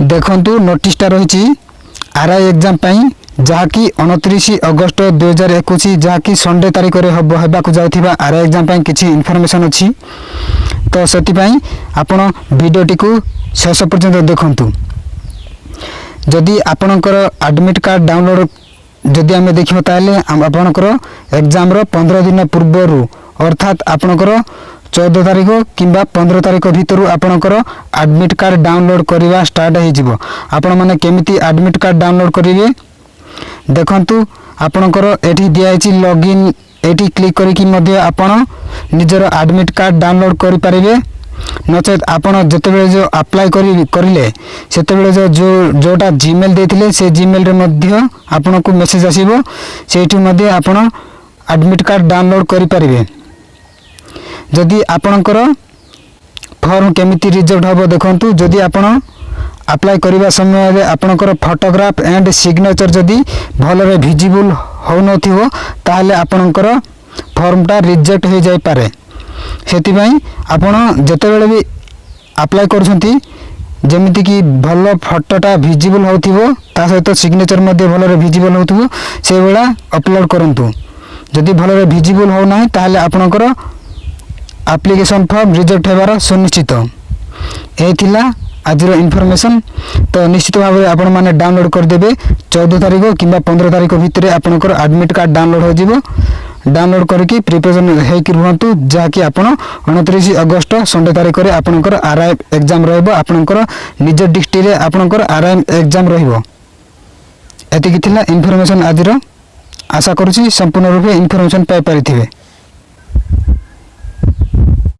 देखंतु नोटिसटा रही RI exam जहाँकि 29 अगस्त 2021 जहाँकि संडे तारिख में होबाकू जाउथिबा आरआई एग्जाम किसी इनफॉरमेशन अच्छी तो से आपण वीडियोटी को शेष पर्यंत देखंतु। जदि आपणकर एडमिट कार्ड डाउनलोड जदि आम देखिबा ताले आपणकर एग्जाम 15 दिन पूर्वर अर्थात आपणकर 14 तारिख किंबा 15 तारिख भितर आपणकर एडमिट कार्ड डाउनलोड करवा स्टार्ट हो। आपण माने केमिति एडमिट कार्ड डाउनलोड करेंगे देखंतु आपणकर एठी दियाइछि लॉगिन एठी क्लिक करिकि मध्ये आपण निजर एडमिट कार्ड डाउनलोड करि पारिबे। नचेत आपण जतेबेले जो अप्लाई करिले सेतेबेले जो जोटा जीमेल देथिले से जीमेल रे मध्ये आपनको मेसेज आसीबो सेठी मध्ये आपण एडमिट कार्ड डाउनलोड करि पारिबे। जदि आपणकर फॉर्म केमिति रिजेक्ट हबो देखंतु जदि आपण अप्लाई करबा समय रे आपणकर फोटोग्राफ एंड सिग्नेचर जदि भलरे विजिबल हो नथिवो ताले आपणकर फॉर्मटा रिजेक्ट हो जाय पारे। सेति पई आपण जतेबेले भी अप्लाई करछंती जेमिति कि भल फोटोटा विजिबल होथिवो ता सहित सिग्नेचर मध्ये भलरे विजिबल होथिवो से बेला अपलोड करंतु। जदि भलरे विजिबल हो नाही ताले आपणकर एप्लिकेशन फॉर्म रिजेक्ट होबार सुनिश्चित। ए थिला आज इनफॉरमेशन तो निश्चित भाव में आपण माने डाउनलोड कर देबे 14 तारिख किंबा 15 तारिख भितर आपणकर एडमिट कार्ड डाउनलोड हो जिवो। डाउनलोड करके प्रिपरेशन हेकि रहंतु जाकि आपण 29 अगस्त संडे तारिख रे आपणकर आरआई एग्जाम रहबो। आपणकर निज डिस्ट्रिक्ट रे आपणकर आरआई एग्जाम रहबो। एतिकि थिला इनफॉरमेशन आज आशा करूची संपूर्ण रूपे इनफॉरमेशन पाई पारिथिबे।